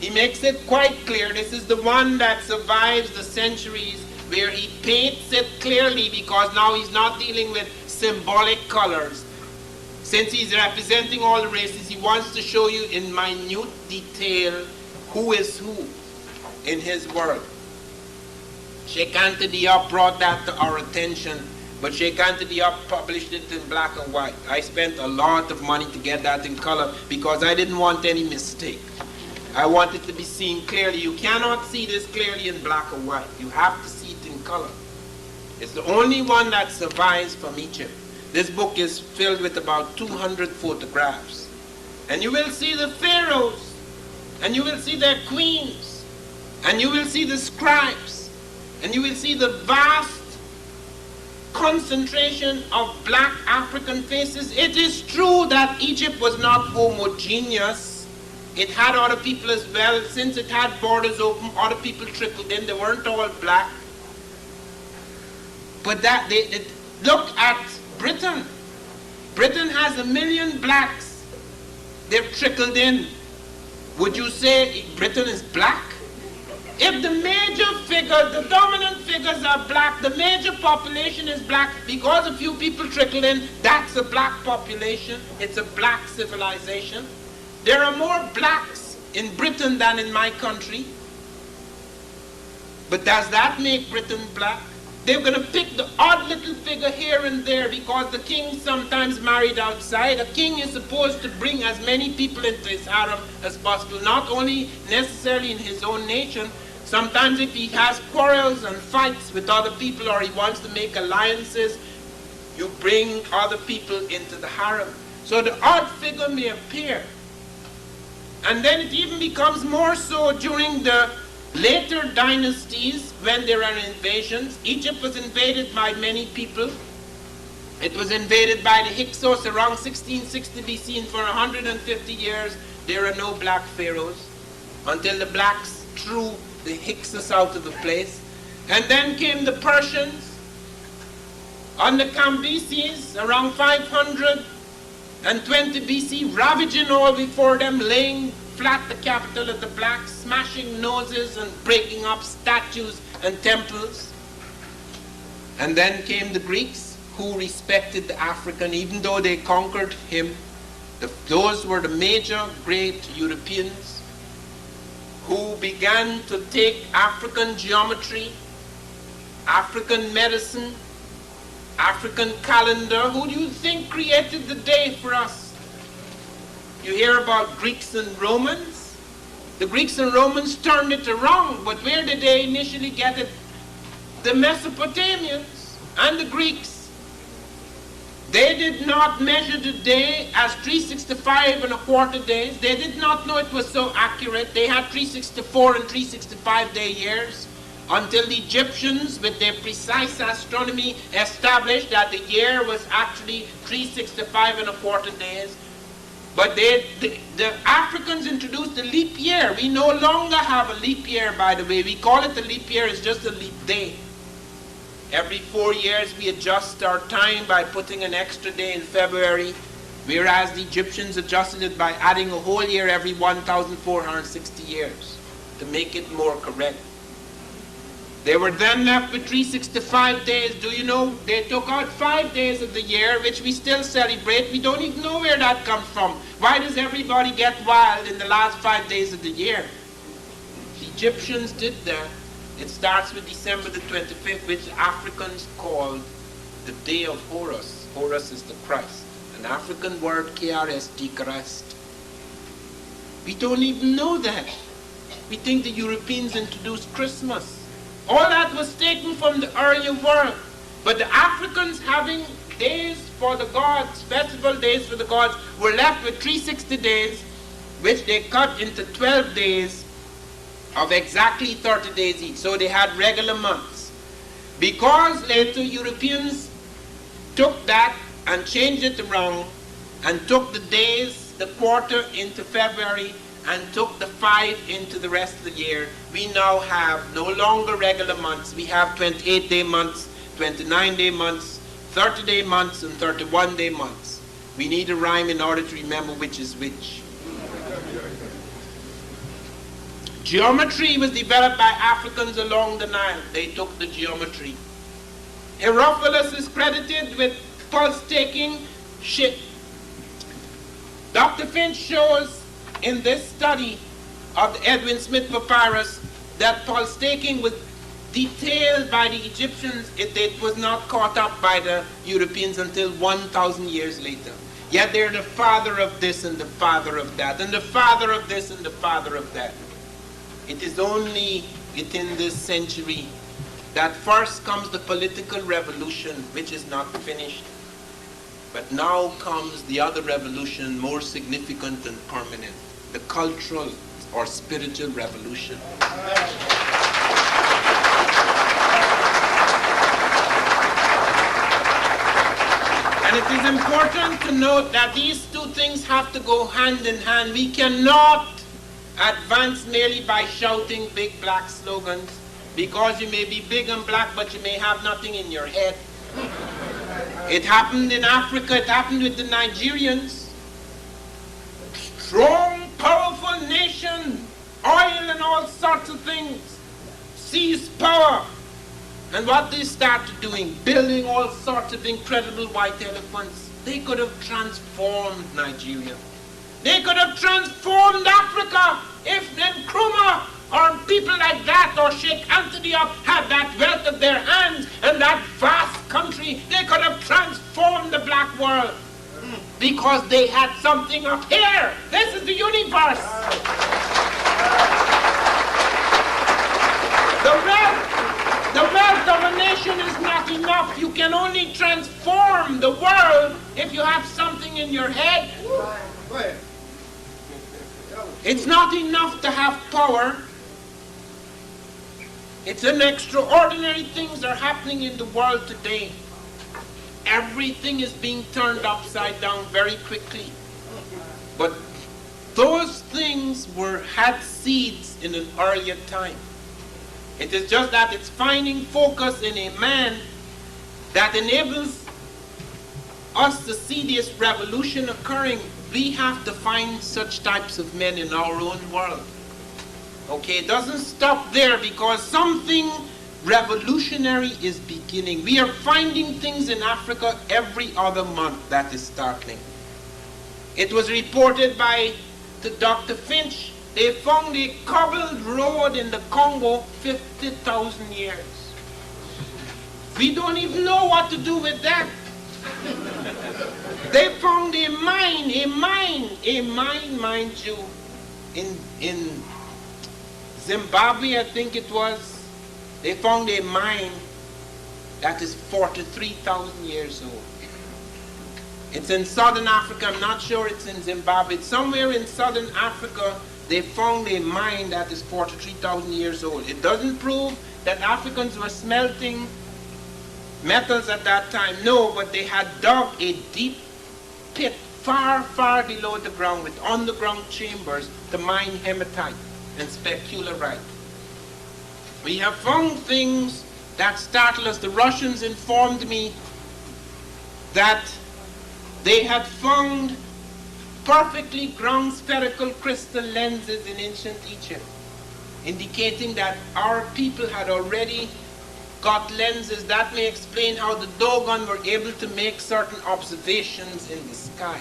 He makes it quite clear. This is the one that survives the centuries, where he paints it clearly, because now he's not dealing with symbolic colors. Since he's representing all the races, he wants to show you in minute detail who is who in his world. Sheikh Anta Diop brought that to our attention, but Sheikh Anta Diop published it in black and white. I spent a lot of money to get that in color because I didn't want any mistake. I want it to be seen clearly. You cannot see this clearly in black and white. You have to see it in color. It's the only one that survives from Egypt. This book is filled with about 200 photographs. And you will see the pharaohs, and you will see their queens, and you will see the scribes, and you will see the vast concentration of black African faces. It is true that Egypt was not homogeneous. It had other people as well. Since it had borders open, other people trickled in. They weren't all black. But look at Britain. Britain has 1 million blacks. They've trickled in. Would you say Britain is black? If the major figures, the dominant figures are black, the major population is black, because a few people trickle in, that's a black population. It's a black civilization. There are more blacks in Britain than in my country. But does that make Britain black? They're going to pick the odd little figure here and there because the king sometimes married outside. A king is supposed to bring as many people into his harem as possible, not only necessarily in his own nation. Sometimes if he has quarrels and fights with other people, or he wants to make alliances, you bring other people into the harem. So the odd figure may appear. And then it even becomes more so during the later dynasties when there are invasions. Egypt was invaded by many people. It was invaded by the Hyksos around 1660 BC, and for 150 years there are no black pharaohs until the blacks threw the Hyksos out of the place. And then came the Persians under Cambyses around 500 and 20 BC, ravaging all before them, laying flat the capital of the blacks, smashing noses and breaking up statues and temples. And then came the Greeks, who respected the African, even though they conquered him. Those were the major great Europeans who began to take African geometry, African medicine, African calendar. Who do you think created the day for us? You hear about Greeks and Romans. The Greeks and Romans turned it around, but where did they initially get it? The Mesopotamians and the Greeks. They did not measure the day as 365 and a quarter days. They did not know it was so accurate. They had 364 and 365 day years until the Egyptians, with their precise astronomy, established that the year was actually 365 and a quarter days. But the Africans introduced the leap year. We no longer have a leap year, by the way. We call it a leap year. It's just a leap day. Every 4 years we adjust our time by putting an extra day in February, whereas the Egyptians adjusted it by adding a whole year every 1,460 years to make it more correct. They were then left with 365 days. Do you know, they took out 5 days of the year, which we still celebrate. We don't even know where that comes from. Why does everybody get wild in the last 5 days of the year? The Egyptians did that. It starts with December the 25th, which Africans called the Day of Horus. Horus is the Christ. An African word, KRST, Christ. We don't even know that. We think the Europeans introduced Christmas. All that was taken from the earlier world. But the Africans, having days for the gods, festival days for the gods, were left with 360 days, which they cut into 12 days of exactly 30 days each. So they had regular months. Because later Europeans took that and changed it around and took the days, the quarter into February, and took the 5 into the rest of the year, we now have no longer regular months. We have 28-day months, 29-day months, 30-day months, and 31-day months. We need a rhyme in order to remember which is which. Geometry was developed by Africans along the Nile. They took the geometry. Herophilus is credited with pulse-taking shit. Dr. Finch shows in this study of the Edwin Smith Papyrus that pulse-taking was detailed by the Egyptians. It was not caught up by the Europeans until 1,000 years later. Yet they're the father of this and the father of that, and the father of this and the father of that. It is only within this century that first comes the political revolution, which is not finished. But now comes the other revolution, more significant and permanent, the cultural or spiritual revolution. And it is important to note that these two things have to go hand in hand. We cannot advance merely by shouting big black slogans, because you may be big and black, but you may have nothing in your head. It happened in Africa, it happened with the Nigerians. Strong, powerful nation, oil and all sorts of things, seized power. And what they started doing, building all sorts of incredible white elephants. They could have transformed Nigeria. They could have transformed Africa if Nkrumah or people like that or Sheikh Antioch had that wealth at their hands and that vast country. They could have transformed the black world because they had something up here. This is the universe. The wealth of a nation is not enough. You can only transform the world if you have something in your head. It's not enough to have power. It's an extraordinary things are happening in the world today. Everything is being turned upside down very quickly. But those things had seeds in an earlier time. It is just that it's finding focus in a man that enables us to see this revolution occurring, we have to find such types of men in our own world. Okay, it doesn't stop there, because something revolutionary is beginning. We are finding things in Africa every other month that is startling. It was reported by Dr. Finch. They found a cobbled road in the Congo 50,000 years. We don't even know what to do with that. They found a mine, mind you, in Zimbabwe, I think it was. They found a mine that is 43,000 years old. It's in southern Africa. I'm not sure it's in Zimbabwe. It's somewhere in southern Africa. They found a mine that is 43,000 years old. It doesn't prove that Africans were smelting metals at that time. No, but they had dug a deep pit far, far below the ground with underground chambers to mine hematite and specularite. We have found things that startle us. The Russians informed me that they had found perfectly ground spherical crystal lenses in ancient Egypt, indicating that our people had already got lenses. That may explain how the Dogon were able to make certain observations in the sky.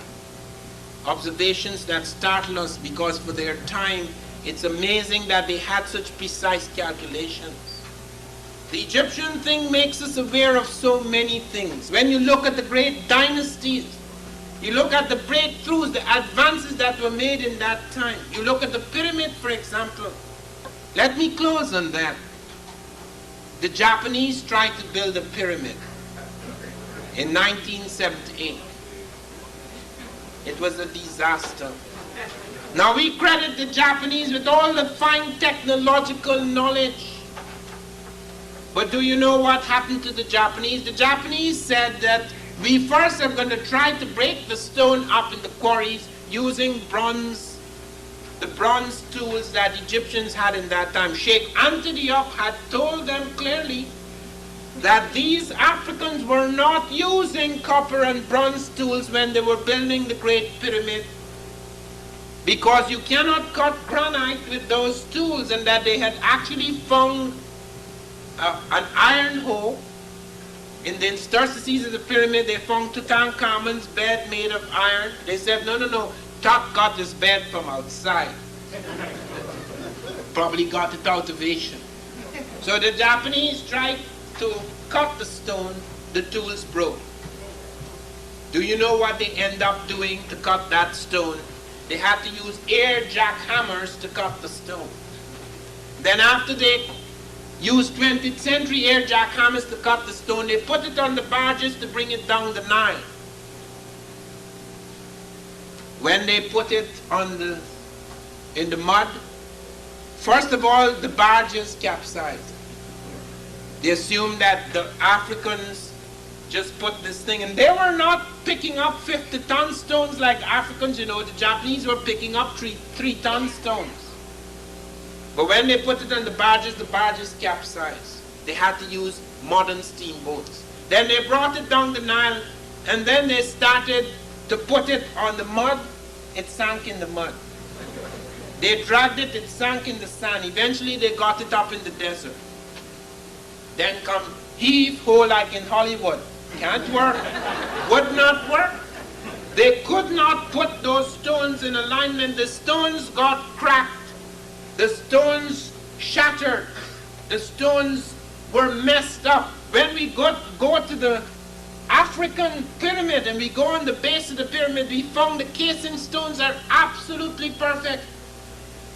Observations that startle us, because for their time, it's amazing that they had such precise calculations. The Egyptian thing makes us aware of so many things. When you look at the great dynasties, you look at the breakthroughs, the advances that were made in that time. You look at the pyramid, for example. Let me close on that. The Japanese tried to build a pyramid in 1978. It was a disaster. Now we credit the Japanese with all the fine technological knowledge. But do you know what happened to the Japanese? The Japanese said that we first are going to try to break the stone up in the quarries using bronze, the bronze tools that Egyptians had in that time. Sheikh Antioch had told them clearly that these Africans were not using copper and bronze tools when they were building the Great Pyramid, because you cannot cut granite with those tools, and that they had actually found an iron hoe. In the interstices of the pyramid, they found Tutankhamun's bed made of iron. They said, no, Tut got this bed from outside. Probably got it out of Asia. So the Japanese tried to cut the stone, the tools broke. Do you know what they end up doing to cut that stone? They had to use air jackhammers to cut the stone. Then after they used 20th century air jackhammers to cut the stone, they put it on the barges to bring it down the Nile. When they put it in the mud, first of all, the barges capsized. They assumed that the Africans just put this thing, and they were not picking up 50-ton stones like Africans. You know, the Japanese were picking up 3-ton stones. But when they put it on the barges capsized. They had to use modern steamboats. Then they brought it down the Nile, and then they started to put it on the mud. It sank in the mud. They dragged it, it sank in the sand. Eventually they got it up in the desert. Then come heave-ho like in Hollywood. Can't work. Would not work. They could not put those stones in alignment. The stones got cracked. The stones shattered. The stones were messed up. When we go to the African pyramid and we go on the base of the pyramid, we found the casing stones are absolutely perfect.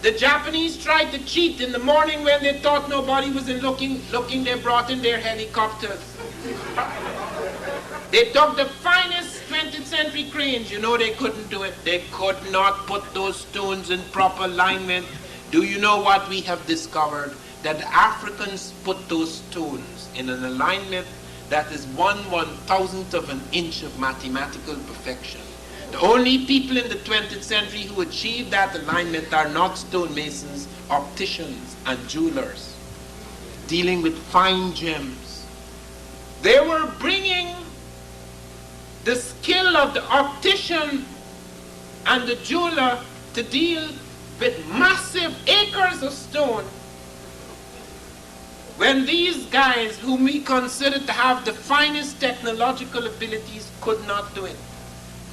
The Japanese tried to cheat. In the morning when they thought nobody was looking, they brought in their helicopters. They took the finest 20th century cranes. You know they couldn't do it. They could not put those stones in proper alignment. Do you know what we have discovered? That the Africans put those stones in an alignment that is 1/1000th of an inch of mathematical perfection. The only people in the 20th century who achieved that alignment are not stonemasons, opticians, and jewelers, dealing with fine gems. They were bringing the skill of the optician and the jeweler to deal with massive acres of stone, when these guys, whom we consider to have the finest technological abilities, could not do it.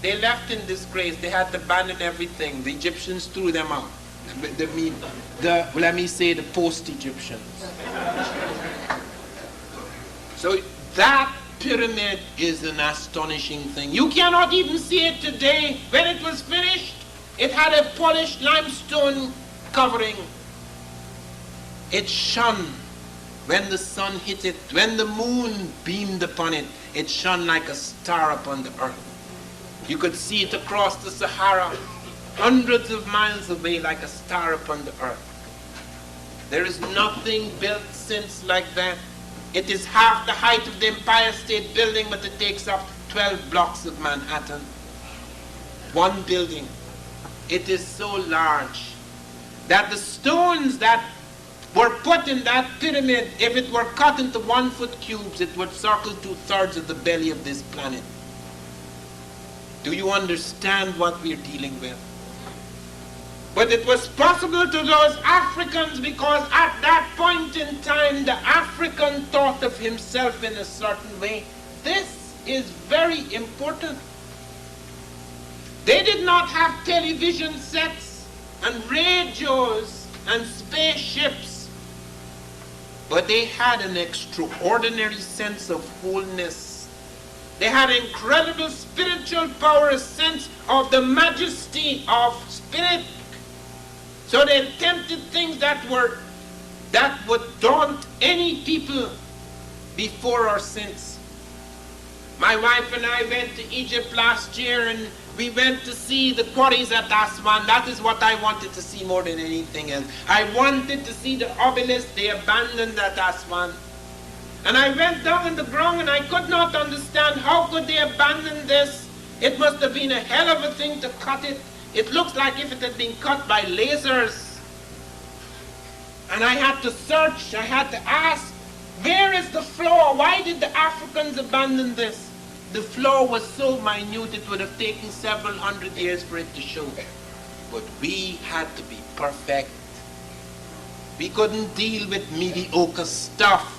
They left in disgrace. They had to abandon everything. The Egyptians threw them out. Let me say the post-Egyptians. So that pyramid is an astonishing thing. You cannot even see it today. When it was finished, it had a polished limestone covering. It shone when the sun hit it, when the moon beamed upon it. It shone like a star upon the earth. You could see it across the Sahara, hundreds of miles away, like a star upon the earth. There is nothing built since like that. It is half the height of the Empire State Building, but it takes up 12 blocks of Manhattan. One building. It is so large that the stones that were put in that pyramid, if it were cut into 1-foot cubes, it would circle 2/3 of the belly of this planet. Do you understand what we're dealing with? But it was possible to those Africans because at that point in time, the African thought of himself in a certain way. This is very important. They did not have television sets and radios and spaceships, but they had an extraordinary sense of wholeness. They had incredible spiritual power, a sense of the majesty of spirit. So they attempted things that would daunt any people before or since. My wife and I went to Egypt last year, and we went to see the quarries at Aswan. That is what I wanted to see more than anything else. I wanted to see the obelisk they abandoned at Aswan. And I went down in the ground and I could not understand how could they abandon this. It must have been a hell of a thing to cut it. It looks like if it had been cut by lasers. And I had to search, I had to ask, where is the flaw? Why did the Africans abandon this? The flaw was so minute it would have taken several hundred years for it to show. But we had to be perfect. We couldn't deal with mediocre stuff.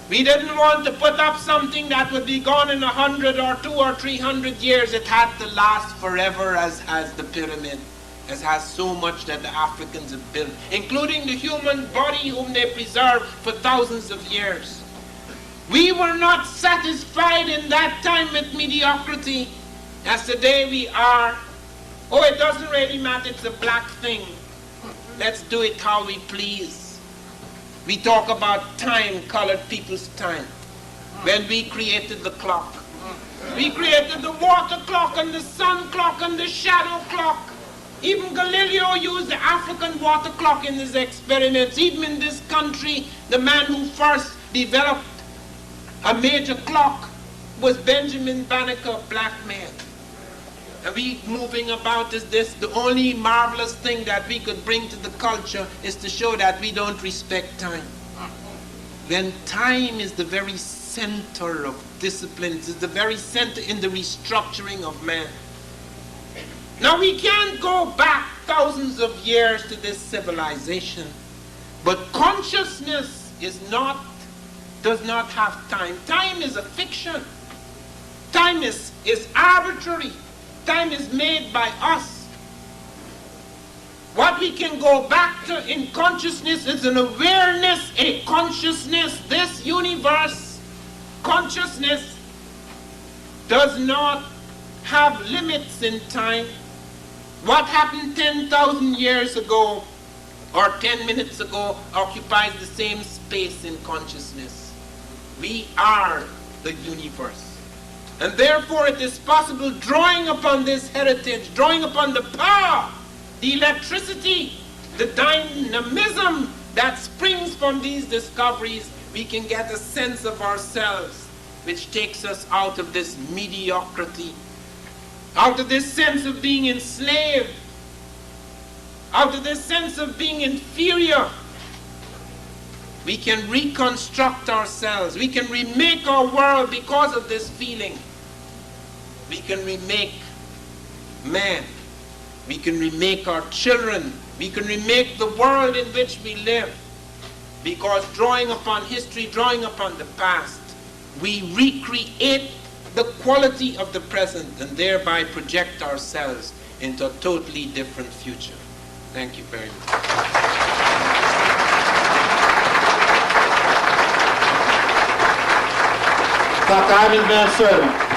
We didn't want to put up something that would be gone in 100 or 200 or 300 years. It had to last forever, as has the pyramid, as has so much that the Africans have built, including the human body whom they preserved for thousands of years. We were not satisfied in that time with mediocrity, as today we are. Oh, it doesn't really matter, it's a black thing. Let's do it how we please. We talk about time, colored people's time. When we created the clock. We created the water clock and the sun clock and the shadow clock. Even Galileo used the African water clock in his experiments. Even in this country, the man who first developed a major clock was Benjamin Banneker, black man. And we moving about is this. The only marvelous thing that we could bring to the culture is to show that we don't respect time. When time is the very center of discipline, it's the very center in the restructuring of man. Now we can't go back thousands of years to this civilization, but consciousness does not have time. Time is a fiction. Time is arbitrary. Time is made by us. What we can go back to in consciousness is an awareness, a consciousness. This universe, consciousness, does not have limits in time. What happened 10,000 years ago or 10 minutes ago occupies the same space in consciousness. We are the universe. And therefore it is possible, drawing upon this heritage, drawing upon the power, the electricity, the dynamism that springs from these discoveries, we can get a sense of ourselves which takes us out of this mediocrity, out of this sense of being enslaved, out of this sense of being inferior. We can reconstruct ourselves. We can remake our world because of this feeling. we can remake man, we can remake our children, we can remake the world in which we live. Because drawing upon history, drawing upon the past, we recreate the quality of the present and thereby project ourselves into a totally different future. Thank you very much. Dr. Ivan Van Sertima.